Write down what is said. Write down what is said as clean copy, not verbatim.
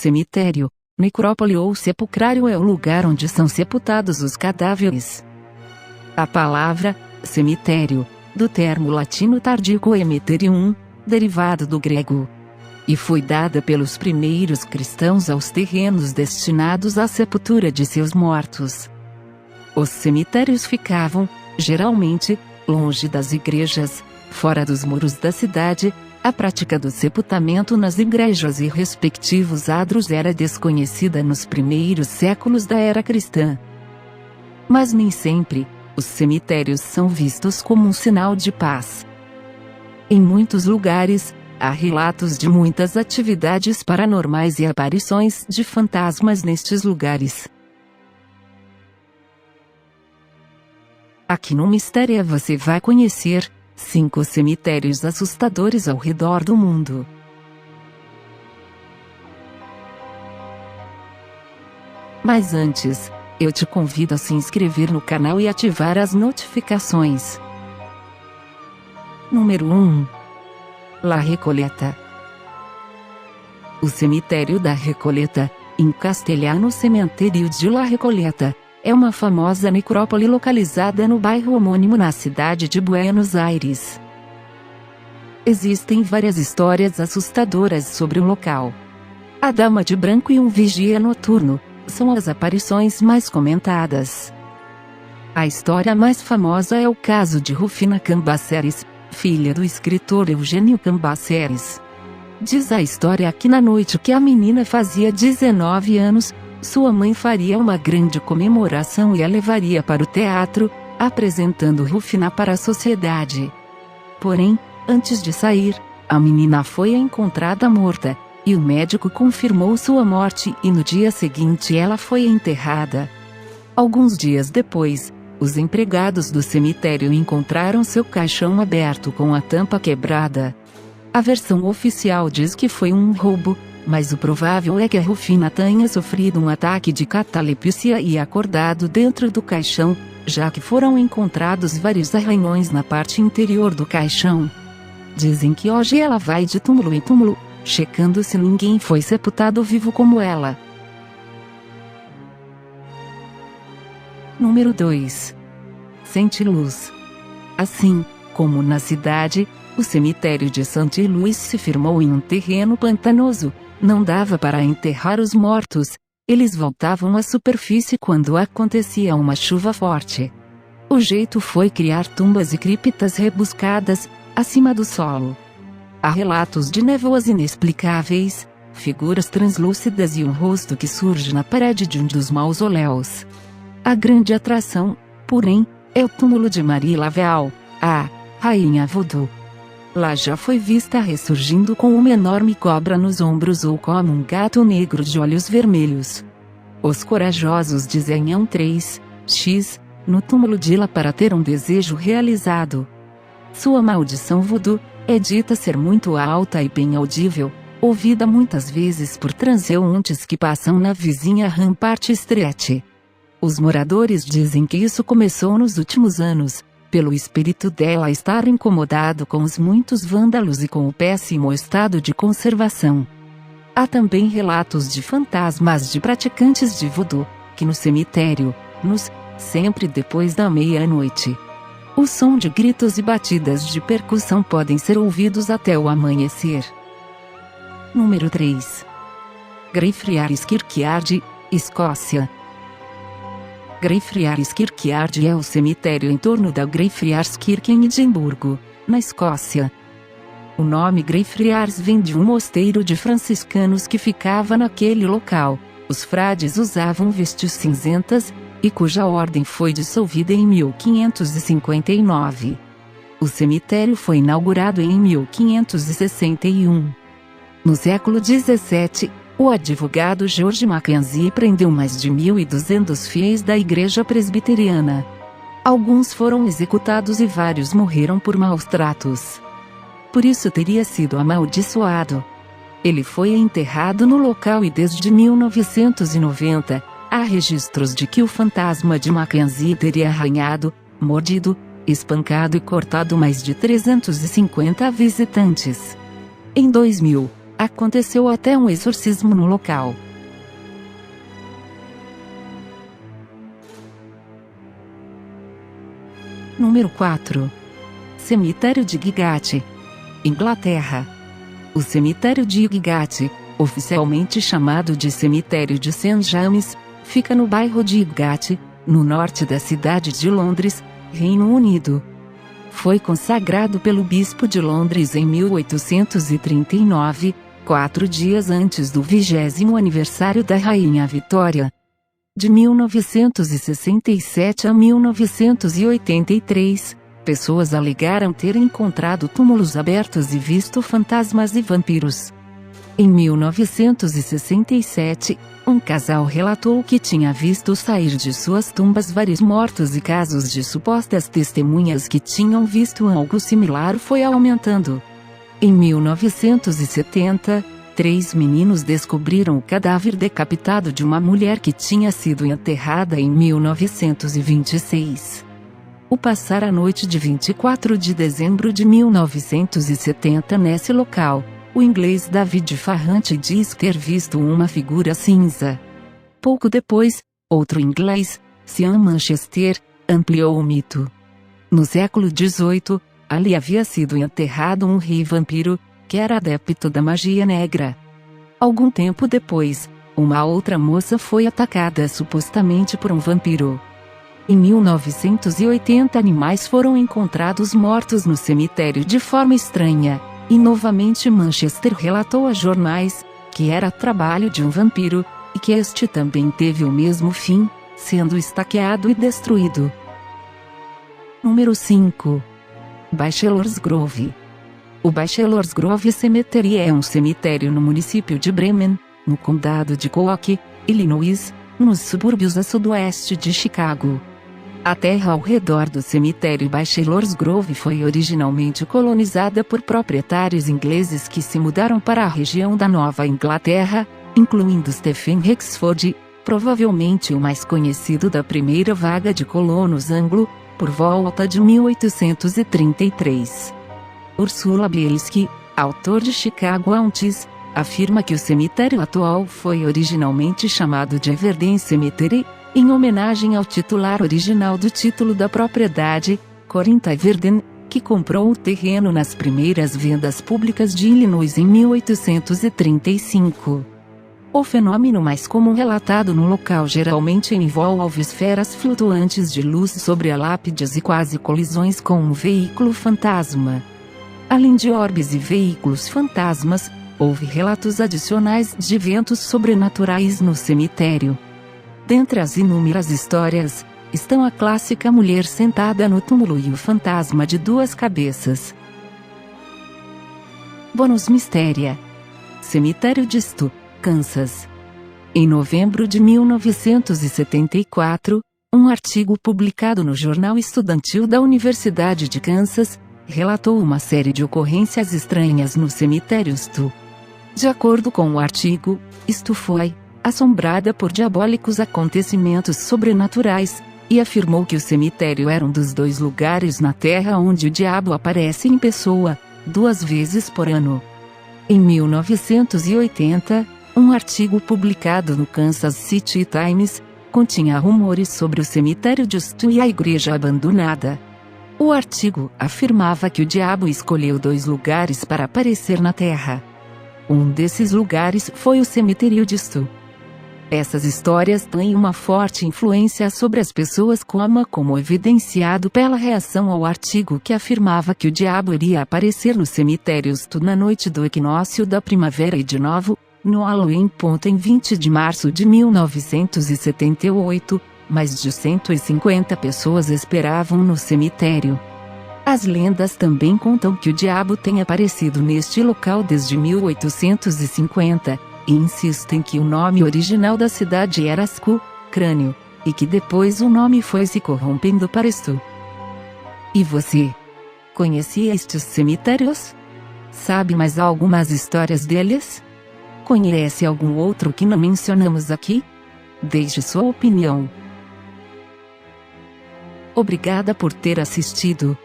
Cemitério, necrópole ou sepulcrário é o lugar onde são sepultados os cadáveres. A palavra cemitério, do termo latino tardio cemeterium, derivado do grego, e foi dada pelos primeiros cristãos aos terrenos destinados à sepultura de seus mortos. Os cemitérios ficavam, geralmente, longe das igrejas, fora dos muros da cidade. A prática do sepultamento nas igrejas e respectivos adros era desconhecida nos primeiros séculos da era cristã. Mas nem sempre, os cemitérios são vistos como um sinal de paz. Em muitos lugares, há relatos de muitas atividades paranormais e aparições de fantasmas nestes lugares. Aqui no Mistério você vai conhecer 5 cemitérios assustadores ao redor do mundo. Mas antes, eu te convido a se inscrever no canal e ativar as notificações. Número 1. La Recoleta. O cemitério da Recoleta, em castelhano Cementerio de La Recoleta, é uma famosa necrópole localizada no bairro homônimo na cidade de Buenos Aires. Existem várias histórias assustadoras sobre o local. A Dama de Branco e um Vigia Noturno são as aparições mais comentadas. A história mais famosa é o caso de Rufina Cambaceres, filha do escritor Eugênio Cambaceres. Diz a história que na noite que a menina fazia 19 anos, sua mãe faria uma grande comemoração e a levaria para o teatro, apresentando Rufina para a sociedade. Porém, antes de sair, a menina foi encontrada morta, e o médico confirmou sua morte e no dia seguinte ela foi enterrada. Alguns dias depois, os empregados do cemitério encontraram seu caixão aberto com a tampa quebrada. A versão oficial diz que foi um roubo, mas o provável é que a Rufina tenha sofrido um ataque de catalepsia e acordado dentro do caixão, já que foram encontrados vários arranhões na parte interior do caixão. Dizem que hoje ela vai de túmulo em túmulo, checando se ninguém foi sepultado vivo como ela. Número 2. Saint-Louis. Assim, como na cidade, o cemitério de Saint-Louis se firmou em um terreno pantanoso. Não dava para enterrar os mortos, eles voltavam à superfície quando acontecia uma chuva forte. O jeito foi criar tumbas e criptas rebuscadas, acima do solo. Há relatos de névoas inexplicáveis, figuras translúcidas e um rosto que surge na parede de um dos mausoléus. A grande atração, porém, é o túmulo de Marie Laveau, a Rainha Voodoo. Lá já foi vista ressurgindo com uma enorme cobra nos ombros ou como um gato negro de olhos vermelhos. Os corajosos desenham 3x no túmulo de lá para ter um desejo realizado. Sua maldição voodoo é dita ser muito alta e bem audível, ouvida muitas vezes por transeuntes que passam na vizinha Rampart Street. Os moradores dizem que isso começou nos últimos anos, pelo espírito dela estar incomodado com os muitos vândalos e com o péssimo estado de conservação. Há também relatos de fantasmas de praticantes de voodoo, que no cemitério, sempre depois da meia-noite. O som de gritos e batidas de percussão podem ser ouvidos até o amanhecer. Número 3. Greyfriars Kirkyard, Escócia. Greyfriars Kirkyard é o cemitério em torno da Greyfriars Kirk em Edimburgo, na Escócia. O nome Greyfriars vem de um mosteiro de franciscanos que ficava naquele local. Os frades usavam vestes cinzentas, e cuja ordem foi dissolvida em 1559. O cemitério foi inaugurado em 1561. No século XVII, o advogado George Mackenzie prendeu mais de 1.200 fiéis da Igreja Presbiteriana. Alguns foram executados e vários morreram por maus tratos. Por isso teria sido amaldiçoado. Ele foi enterrado no local e desde 1990, há registros de que o fantasma de Mackenzie teria arranhado, mordido, espancado e cortado mais de 350 visitantes. Em 2000, Aconteceu até um exorcismo no local. Número 4. Cemitério de Highgate, Inglaterra. O cemitério de Highgate, oficialmente chamado de Cemitério de St. James, fica no bairro de Highgate, no norte da cidade de Londres, Reino Unido. Foi consagrado pelo bispo de Londres em 1839, 4 dias antes do 20º aniversário da Rainha Vitória. De 1967 a 1983, pessoas alegaram ter encontrado túmulos abertos e visto fantasmas e vampiros. Em 1967, um casal relatou que tinha visto sair de suas tumbas vários mortos e casos de supostas testemunhas que tinham visto algo similar foi aumentando. Em 1970, 3 meninos descobriram o cadáver decapitado de uma mulher que tinha sido enterrada em 1926. O passar a noite de 24 de dezembro de 1970 nesse local, o inglês David Farrant diz ter visto uma figura cinza. Pouco depois, outro inglês, Sean Manchester, ampliou o mito. No século XVIII, ali havia sido enterrado um rei vampiro, que era adepto da magia negra. Algum tempo depois, uma outra moça foi atacada supostamente por um vampiro. Em 1980 animais foram encontrados mortos no cemitério de forma estranha. E novamente Manchester relatou a jornais, que era trabalho de um vampiro, e que este também teve o mesmo fim, sendo esfaqueado e destruído. Número 5. Bachelors Grove. O Bachelors Grove Cemetery é um cemitério no município de Bremen, no condado de Cook, Illinois, nos subúrbios a sudoeste de Chicago. A terra ao redor do cemitério Bachelors Grove foi originalmente colonizada por proprietários ingleses que se mudaram para a região da Nova Inglaterra, incluindo Stephen Rexford, provavelmente o mais conhecido da primeira vaga de colonos anglo, por volta de 1833. Ursula Bielski, autor de Chicago Haunts, afirma que o cemitério atual foi originalmente chamado de Everden Cemetery, em homenagem ao titular original do título da propriedade, Corinth Everden, que comprou o terreno nas primeiras vendas públicas de Illinois em 1835. O fenômeno mais comum relatado no local geralmente envolve esferas flutuantes de luz sobre a lápides e quase colisões com um veículo fantasma. Além de orbes e veículos fantasmas, houve relatos adicionais de eventos sobrenaturais no cemitério. Dentre as inúmeras histórias, estão a clássica mulher sentada no túmulo e o fantasma de 2 cabeças. Bônus Mistéria. Cemitério de Stu, Kansas. Em novembro de 1974, um artigo publicado no Jornal Estudantil da Universidade de Kansas, relatou uma série de ocorrências estranhas no cemitério Stu. De acordo com o artigo, Stu foi assombrada por diabólicos acontecimentos sobrenaturais, e afirmou que o cemitério era um dos 2 lugares na Terra onde o diabo aparece em pessoa, 2 vezes por ano. Em 1980, um artigo publicado no Kansas City Times, continha rumores sobre o cemitério de Stu e a igreja abandonada. O artigo afirmava que o diabo escolheu 2 lugares para aparecer na Terra. Um desses lugares foi o cemitério de Stu. Essas histórias têm uma forte influência sobre as pessoas como evidenciado pela reação ao artigo que afirmava que o diabo iria aparecer no cemitério Stu na noite do equinócio da primavera e de novo, no Halloween. Em 20 de março de 1978, mais de 150 pessoas esperavam no cemitério. As lendas também contam que o diabo tem aparecido neste local desde 1850, e insistem que o nome original da cidade era Sku, crânio, e que depois o nome foi se corrompendo para Stu. E você? Conhecia estes cemitérios? Sabe mais algumas histórias deles? Conhece algum outro que não mencionamos aqui? Deixe sua opinião. Obrigada por ter assistido.